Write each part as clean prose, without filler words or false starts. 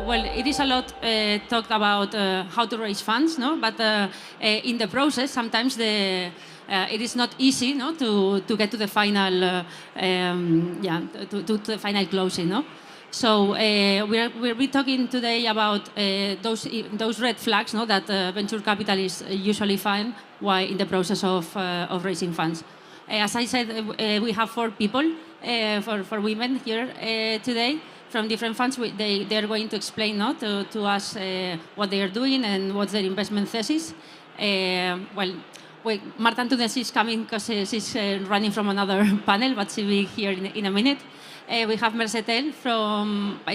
well, it is a lot talked about how to raise funds, no? But in the process, sometimes it is not easy, no, to get to the final, to the final closing, no. So we'll be talking today about those red flags, no, that venture capitalists usually find while in the process of raising funds. As I said, we have 4 people, for women here today from different funds. They are going to explain, no, to us what they are doing and what's their investment thesis. Marta Antúnez is coming because she's running from another panel, but she'll be here in a minute. We have Mercé Tell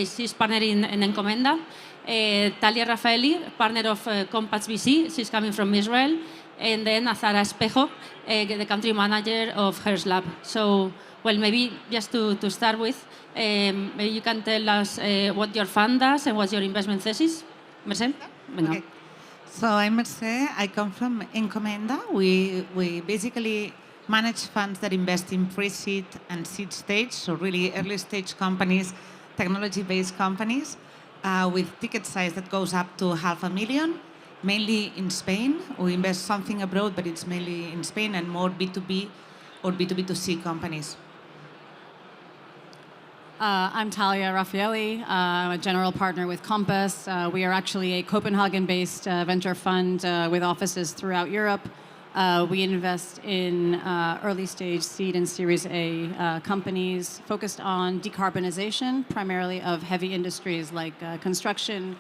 she's partner in Encomenda. Talia Rafaeli, partner of Kompas VC, she's coming from Israel. And then Azahara Espejo, the country manager of Hearst Lab. So, well, maybe just to start with, maybe you can tell us what your fund does and what's your investment thesis. Mercé? Okay. So I'm Mercé. I come from Encomenda. We basically manage funds that invest in pre-seed and seed stage, so really early stage companies, technology-based companies, with ticket size that goes up to $500,000. Mainly in Spain. We invest something abroad, but it's mainly in Spain and more B2B or B2B2C companies. I'm Talia Rafaeli. I'm a general partner with Kompas. We are actually a Copenhagen-based venture fund with offices throughout Europe. We invest in early-stage seed and Series A companies focused on decarbonization, primarily of heavy industries like construction,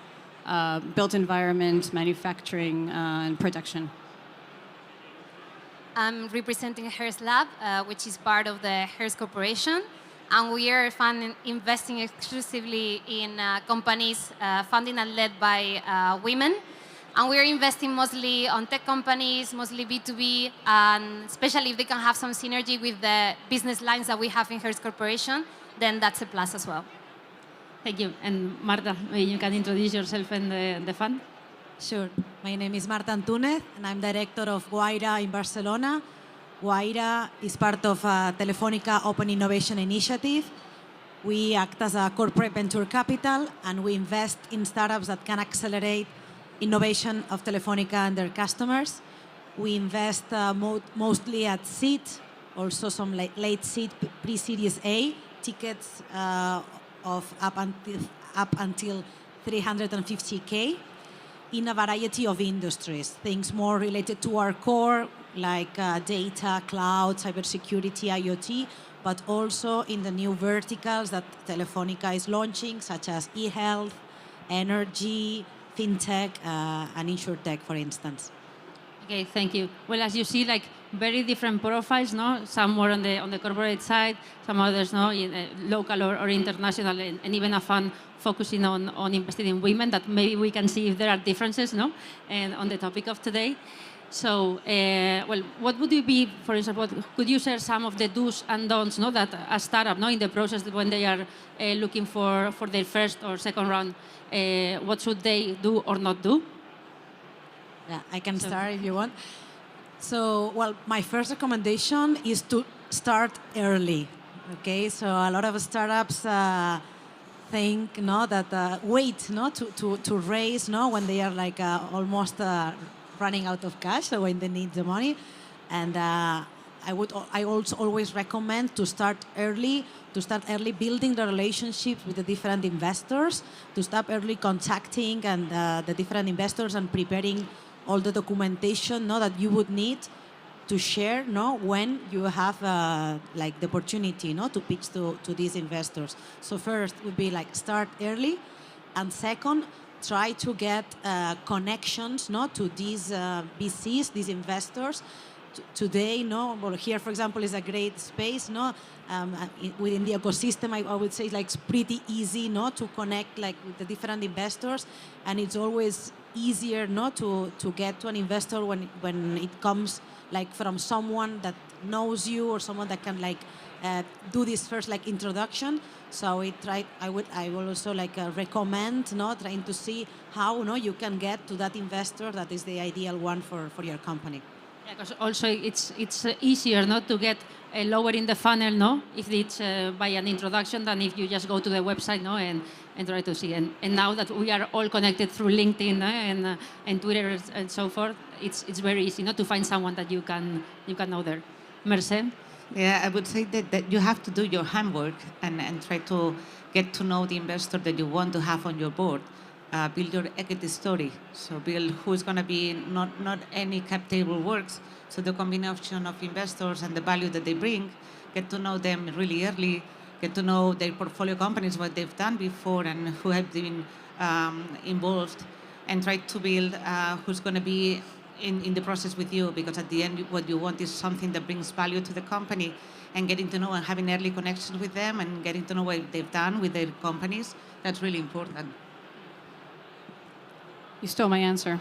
built environment, manufacturing, and production. I'm representing Hearst Lab, which is part of the Hearst Corporation. And we are investing exclusively in companies funded and led by women. And we are investing mostly on tech companies, mostly B2B, and especially if they can have some synergy with the business lines that we have in Hearst Corporation, then that's a plus as well. Thank you. And Marta, maybe you can introduce yourself and the fund. Sure. My name is Marta Antúnez, and I'm director of Wayra in Barcelona. Wayra is part of Telefónica Open Innovation Initiative. We act as a corporate venture capital, and we invest in startups that can accelerate innovation of Telefónica and their customers. We invest mostly at seed, also some late seed, pre-series A, tickets of up until 350K in a variety of industries. Things more related to our core, like data, cloud, cybersecurity, IoT, but also in the new verticals that Telefónica is launching, such as e-health, energy, fintech, and insurtech, for instance. Okay, thank you. Well, as you see, like very different profiles, no? Some more on the corporate side, some others, no, in, local or international, and even a fund focusing on investing in women. That maybe we can see if there are differences, no, and on the topic of today. So, well, what would you be, for example, could you share some of the do's and don'ts, no, that a startup, no, in the process when they are looking for their first or second round, what should they do or not do? Yeah, I can start if you want. So, well, my first recommendation is to start early. Okay, so a lot of startups think, no, that wait, no, to raise, no, when they are like almost running out of cash, so when they need the money, and I also always recommend to start early building the relationships with the different investors, to start early contacting and the different investors and preparing all the documentation, no, that you would need to share, no, when you have like the opportunity, no, to pitch to these investors. So first would be like start early, and second, try to get connections, no, to these VCs, these investors. Today, no, well, here, for example, is a great space, no, within the ecosystem. I would say like it's pretty easy, no, to connect like with the different investors, and it's always easier, no, to get to an investor when it comes like from someone that knows you or someone that can like do this first like introduction. So I will also like recommend, no, trying to see how, no, you can get to that investor that is the ideal one for your company. Yeah, because also it's easier not to get lower in the funnel, no, if it's by an introduction than if you just go to the website, no, and try to see. And now that we are all connected through LinkedIn and Twitter and so forth, it's very easy, to find someone that you can know there. Mercé? Yeah, I would say that you have to do your homework and try to get to know the investor that you want to have on your board. Build your equity story. So build who's going to be, not any cap table works. So the combination of investors and the value that they bring, get to know them really early, get to know their portfolio companies, what they've done before and who have been involved, and try to build who's going to be in the process with you, because at the end what you want is something that brings value to the company, and getting to know and having early connections with them and getting to know what they've done with their companies. That's really important. You stole my answer.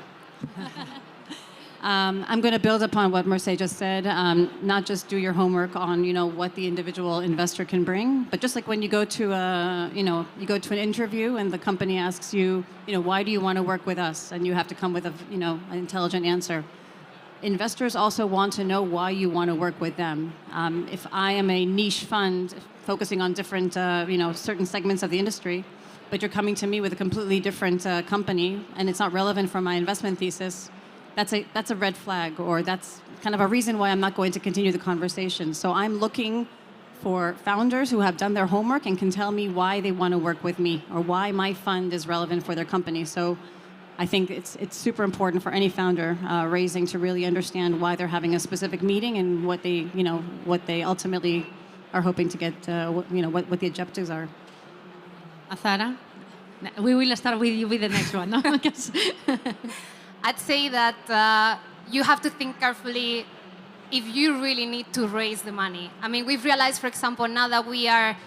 I'm going to build upon what Mercé just said. Not just do your homework on, what the individual investor can bring, but just like when you go to an interview and the company asks you, why do you want to work with us, and you have to come with an intelligent answer. Investors also want to know why you want to work with them. If I am a niche fund focusing on different, certain segments of the industry, but you're coming to me with a completely different company and it's not relevant for my investment thesis, that's a red flag, or that's kind of a reason why I'm not going to continue the conversation. So I'm looking for founders who have done their homework and can tell me why they want to work with me, or why my fund is relevant for their company. So I think it's super important for any founder raising to really understand why they're having a specific meeting and what they ultimately are hoping to get, what the objectives are. Azahara, we will start with you with the next one, no? I'd say that you have to think carefully if you really need to raise the money. I mean, we've realized, for example, now that we are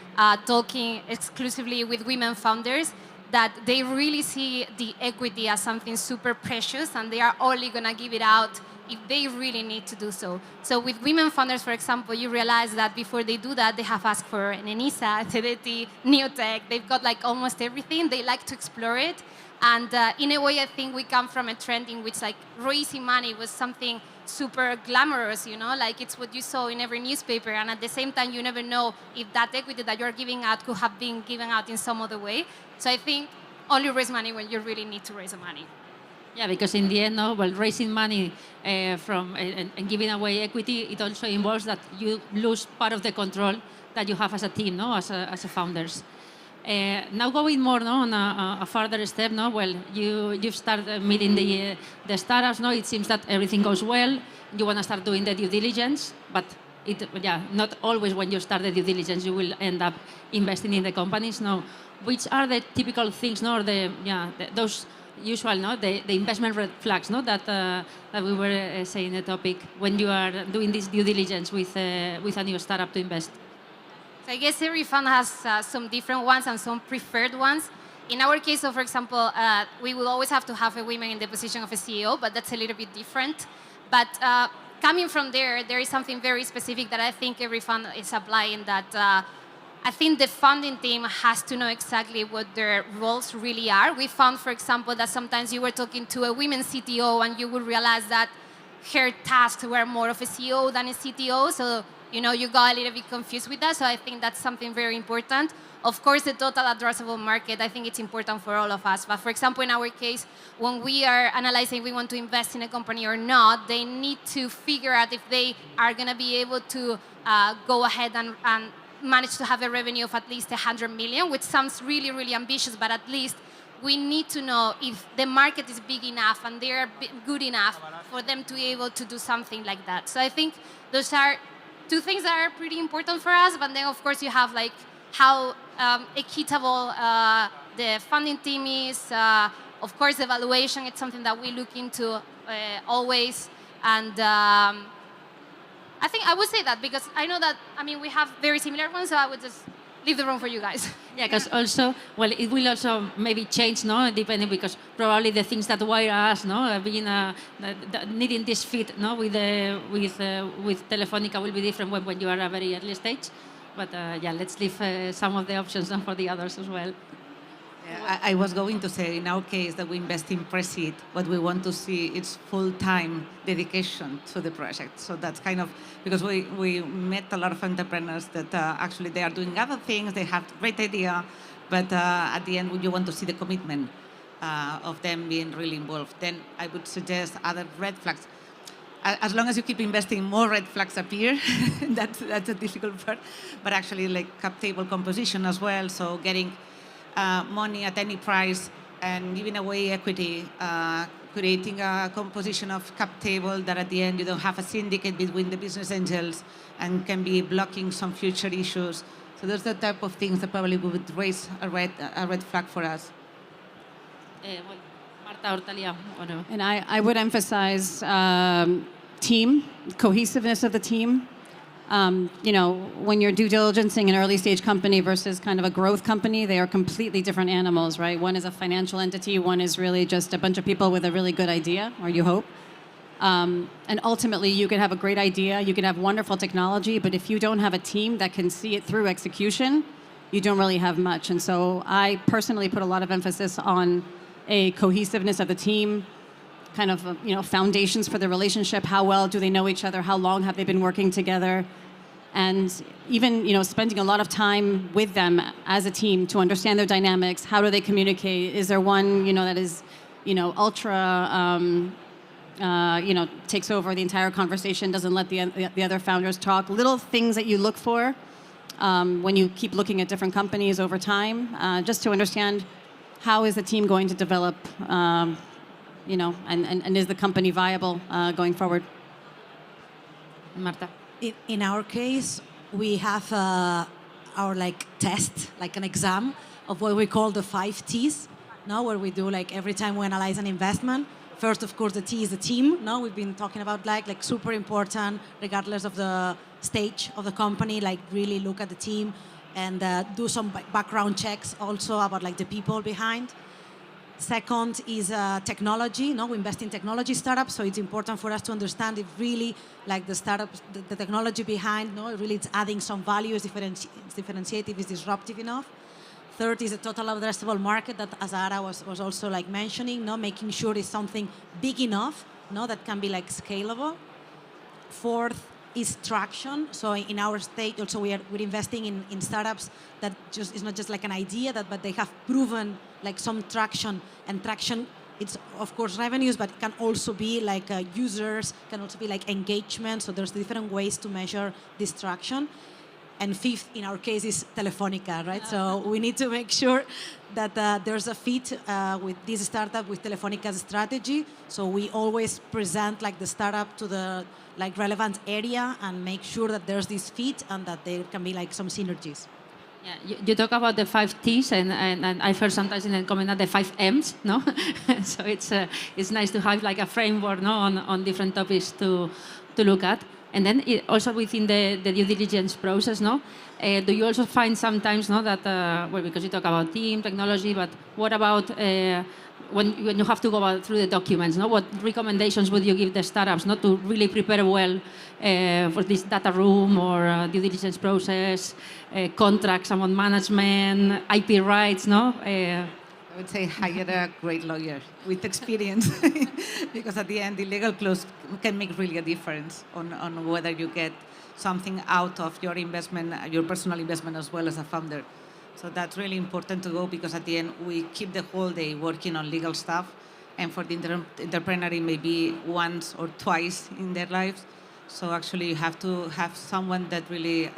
talking exclusively with women founders, that they really see the equity as something super precious, and they are only going to give it out if they really need to do so. So with women founders, for example, you realize that before they do that, they have asked for an ENISA, TDT, Neotech. They've got like almost everything. They like to explore it. And in a way, I think we come from a trend in which like raising money was something super glamorous, like it's what you saw in every newspaper. And at the same time, you never know if that equity that you're giving out could have been given out in some other way. So I think only raise money when you really need to raise the money. Yeah, because in the end, raising money and giving away equity, it also involves that you lose part of the control that you have as a team, as a founders. Now going more on a further step, you've started meeting the startups. It seems that everything goes well. You want to start doing the due diligence, but not always when you start the due diligence you will end up investing in the companies. Which are the typical things, those usual, the investment red flags, that we were saying the topic when you are doing this due diligence with a new startup to invest? So I guess every fund has some different ones and some preferred ones. In our case, so for example, we will always have to have a woman in the position of a CEO, but that's a little bit different. But coming from there is something very specific that I think every fund is applying, that I think the funding team has to know exactly what their roles really are. We found, for example, that sometimes you were talking to a women CTO and you would realize that her tasks were more of a CEO than a CTO. So, you got a little bit confused with that. So I think that's something very important. Of course, the total addressable market, I think it's important for all of us. But for example, in our case, when we are analyzing if we want to invest in a company or not, they need to figure out if they are going to be able to go ahead and manage to have a revenue of at least 100 million, which sounds really, really ambitious, but at least we need to know if the market is big enough and they're good enough for them to be able to do something like that. So I think those are two things that are pretty important for us, but then of course you have like how equitable the funding team is. Of course, the valuation, it's something that we look into always. And I think I would say that because I know that, we have very similar ones, so I would just leave the room for you guys. Yeah, because also, it will also maybe change, depending, because probably the things that Wayra has, being needing this fit, with Telefonica will be different when you are at a very early stage. But let's leave some of the options for the others as well. I was going to say, in our case, that we invest in pre-seed. What we want to see is full-time dedication to the project. So that's kind of, because we met a lot of entrepreneurs that actually they are doing other things, they have great idea, but at the end, you want to see the commitment of them being really involved. Then I would suggest other red flags. As long as you keep investing, more red flags appear. That's a difficult part. But actually, like cap table composition as well. So getting money at any price and giving away equity, creating a composition of cap table that at the end you don't have a syndicate between the business angels and can be blocking some future issues. So those are the type of things that probably would raise a red flag for us. Well, Marta or Talia, whatever. And I would emphasize team, cohesiveness of the team. When you're due diligencing an early stage company versus kind of a growth company, they are completely different animals, right? One is a financial entity, one is really just a bunch of people with a really good idea, or you hope. And ultimately, you could have a great idea, you could have wonderful technology, but if you don't have a team that can see it through execution, you don't really have much. And so I personally put a lot of emphasis on a cohesiveness of the team, kind of foundations for the relationship. How well do they know each other? How long have they been working together? And even spending a lot of time with them as a team to understand their dynamics. How do they communicate? Is there one that is ultra takes over the entire conversation, doesn't let the other founders talk? Little things that you look for when you keep looking at different companies over time, just to understand how is the team going to develop. And is the company viable going forward? Marta. In our case, we have our test, an exam of what we call the 5 T's. Where we do every time we analyze an investment. First, of course, the T is the team. We've been talking about super important, regardless of the stage of the company. Really look at the team and do some background checks also about the people behind. Second is technology. We invest in technology startups, so it's important for us to understand if really the startups, the technology behind, really it's adding some value, is differentiative, is disruptive enough. Third is the total addressable market that Azahara was also mentioning, making sure it's something big enough, that can be scalable. Fourth is traction. So in our state, also we're investing in startups that just is not just an idea, but they have proven some traction. And traction, it's of course revenues, but it can also be users, can also be engagement. So there's different ways to measure this traction. And fifth, in our case, is Telefónica, right? So we need to make sure that there's a fit with this startup with Telefónica's strategy. So we always present the startup to the relevant area and make sure that there's this fit and that there can be some synergies. Yeah, you talk about the 5 T's, and I've heard sometimes in Encomenda the 5 M's, no? So it's nice to have a framework, no, on different topics to look at. And then also within the due diligence process, no? Do you also find sometimes, no, that because you talk about team, technology, but what about when you have to go through the documents, no? What recommendations would you give the startups, not to really prepare well for this data room or due diligence process, contracts, among management, IP rights, no? I would say hire a great lawyer with experience because at the end the legal clause can make really a difference on whether you get something out of your investment, your personal investment as well as a founder. So that's really important to go because at the end we keep the whole day working on legal stuff, and for the entrepreneur it may be once or twice in their lives. So actually you have to have someone that really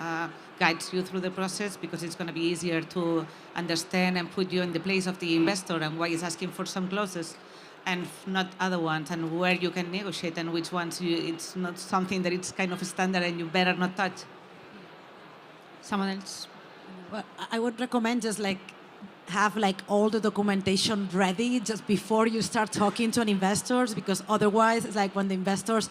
guides you through the process because it's going to be easier to understand and put you in the place of the investor and why he's asking for some clauses and not other ones, and where you can negotiate and which ones it's not something that it's kind of standard and you better not touch. Someone else? Well, I would recommend just have all the documentation ready just before you start talking to an investors, because otherwise it's when the investors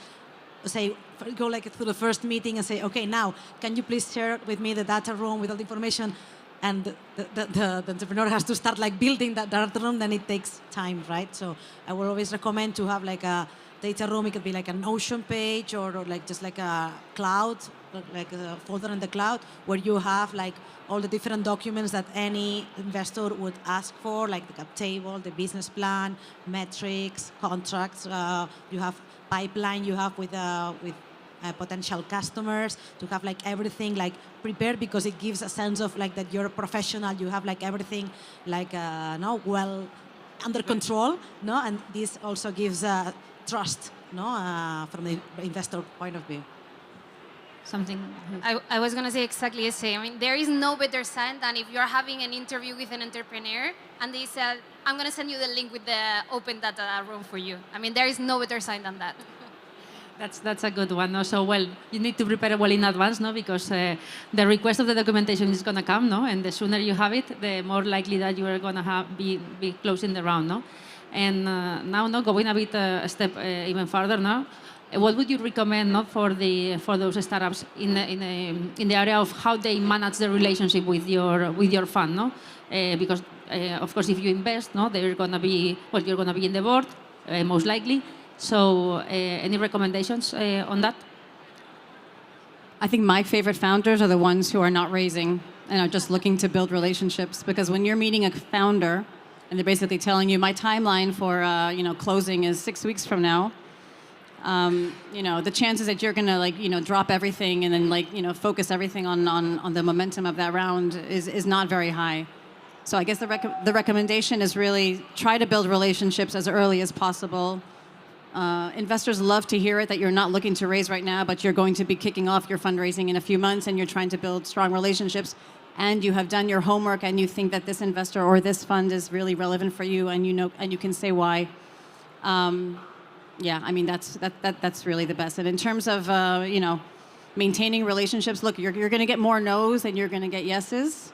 say, go through the first meeting and say, okay, now, can you please share with me the data room with all the information? and the entrepreneur has to start like building that data room, then it takes time, right? So I will always recommend to have like a data room. It could be like a Notion page or like just like a cloud, like a folder in the cloud where you have like all the different documents that any investor would ask for, like the cap table, the business plan, metrics, contracts. You have pipeline you have with potential customers, to have like everything like prepared, because it gives a sense of like that you're a professional. You have like everything like well under control, no, and this also gives trust, no, from the investor point of view. Something. I was going to say exactly the same. I mean, there is no better sign than if you're having an interview with an entrepreneur and they said, I'm going to send you the link with the open data room for you. I mean, there is no better sign than that. That's a good one. No? So, well, you need to prepare well in advance, no? Because the request of the documentation is going to come, no? And the sooner you have it, the more likely that you are going to be closing the round, no? And now, no, going a bit a step even further, no? What would you recommend, no, for those startups in the area of how they manage the relationship with your fund, no? Because of course, if you invest, no, you're going to be in the board, most likely. So, any recommendations on that? I think my favorite founders are the ones who are not raising and are just looking to build relationships. Because when you're meeting a founder and they're basically telling you, my timeline for closing is 6 weeks from now, the chances that you're gonna drop everything and then focus everything on the momentum of that round is not very high. So I guess the recommendation is really try to build relationships as early as possible. Investors love to hear it that you're not looking to raise right now, but you're going to be kicking off your fundraising in a few months and you're trying to build strong relationships and you have done your homework and you think that this investor or this fund is really relevant for you and you can say why. Yeah, I mean, that's really the best. And in terms of, maintaining relationships, look, you're going to get more no's than you're going to get yeses.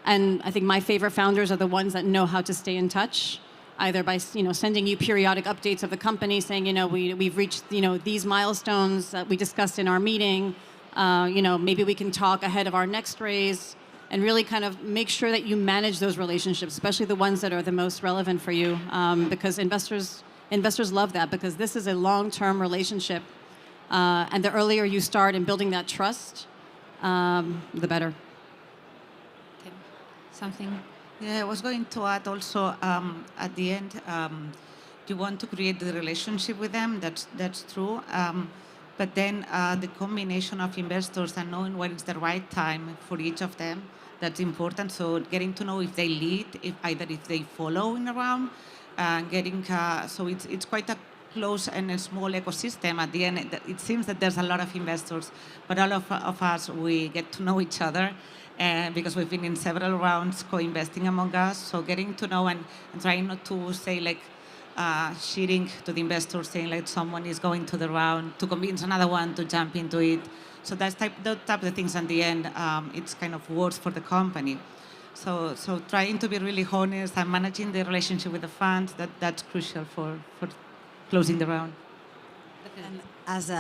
And I think my favorite founders are the ones that know how to stay in touch, either by, sending you periodic updates of the company, saying, we've reached, these milestones that we discussed in our meeting. Maybe we can talk ahead of our next raise, and really kind of make sure that you manage those relationships, especially the ones that are the most relevant for you, because investors love that, because this is a long-term relationship. And the earlier you start in building that trust, the better. Something? Yeah, I was going to add also at the end, you want to create the relationship with them, that's true. But then the combination of investors and knowing when it's the right time for each of them, that's important. So getting to know if they lead, if they follow in around, so it's quite a close and a small ecosystem. At the end, it seems that there's a lot of investors, but all of us, we get to know each other because we've been in several rounds co-investing among us. So getting to know and trying not to say like cheating to the investors, saying like someone is going to the round to convince another one to jump into it. So that type of things at the end, it's kind of worse for the company. So trying to be really honest and managing the relationship with the funds, that's crucial for closing the round. And as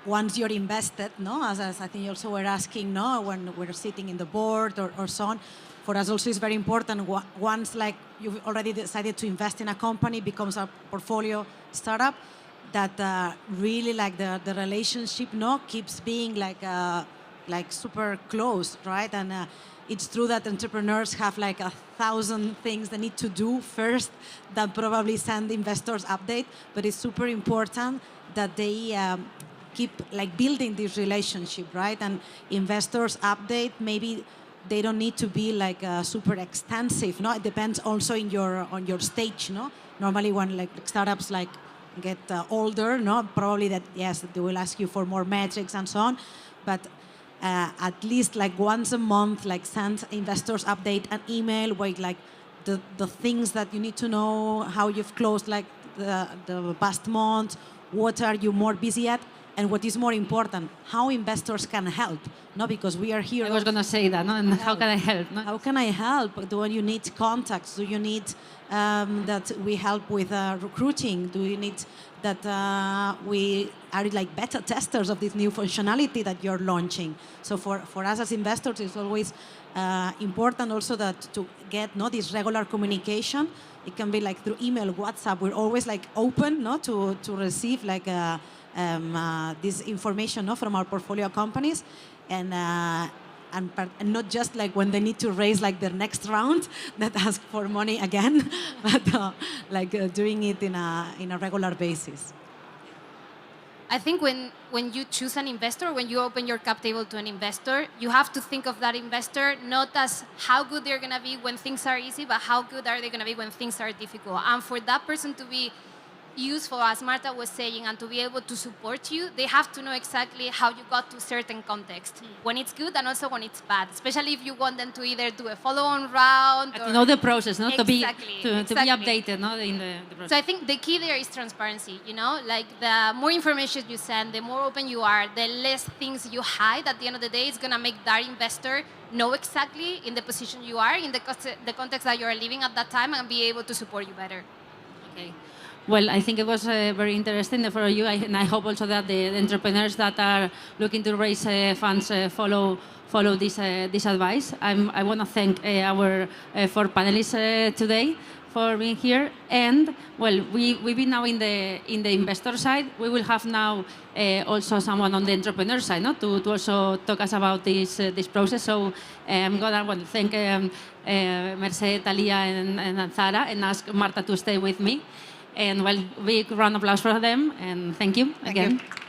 once you're invested, no, as I think you also were asking, no, when we're sitting in the board or so on, for us also it's very important, once like you've already decided to invest in a company, becomes a portfolio startup, that really like the relationship, no, keeps being like super close, right? And it's true that entrepreneurs have like 1,000 things they need to do first that probably send investors update, but it's super important that they keep like building this relationship, right? And investors update, maybe they don't need to be like super extensive, no? It depends also on your stage, no? Normally when like startups like get older, no? Probably that, yes, they will ask you for more metrics and so on, but at least like once a month, like send investors update an email with like the things that you need to know, how you've closed like the past month, what are you more busy at, and what is more important, how investors can help, no? Because we are here. I was going to say that, no? And how can I help? No? How can I help? Do you need contacts? Do you need that we help with recruiting? Do you need that we are like beta testers of this new functionality that you're launching? So for us as investors, it's always important also that to get this regular communication. It can be like through email, WhatsApp. We're always like open to receive like this information from our portfolio companies, and not just like when they need to raise like their next round that ask for money again, but doing it in a regular basis. I think when you choose an investor, when you open your cap table to an investor, you have to think of that investor not as how good they're going to be when things are easy, but how good are they going to be when things are difficult. And for that person to be useful, as Marta was saying, and to be able to support you, they have to know exactly how you got to certain context, when it's good and also when it's bad, especially if you want them to either do a follow-on round. To know the process, not exactly, to be updated, no, in the process. So I think the key there is transparency, like the more information you send, the more open you are, the less things you hide. At the end of the day, it's going to make that investor know exactly in the position you are, in the context that you are living at that time, and be able to support you better. Okay. Well, I think it was very interesting for you, and I hope also that the entrepreneurs that are looking to raise funds follow this advice. I want to thank our 4 panelists today for being here. And well, we've been now in the investor side. We will have now also someone on the entrepreneur side, to also talk us about this process. So I'm gonna thank Mercé, Talia, and Azahara, and ask Marta to stay with me. And well, big round of applause for them, and thank you again. Thank you.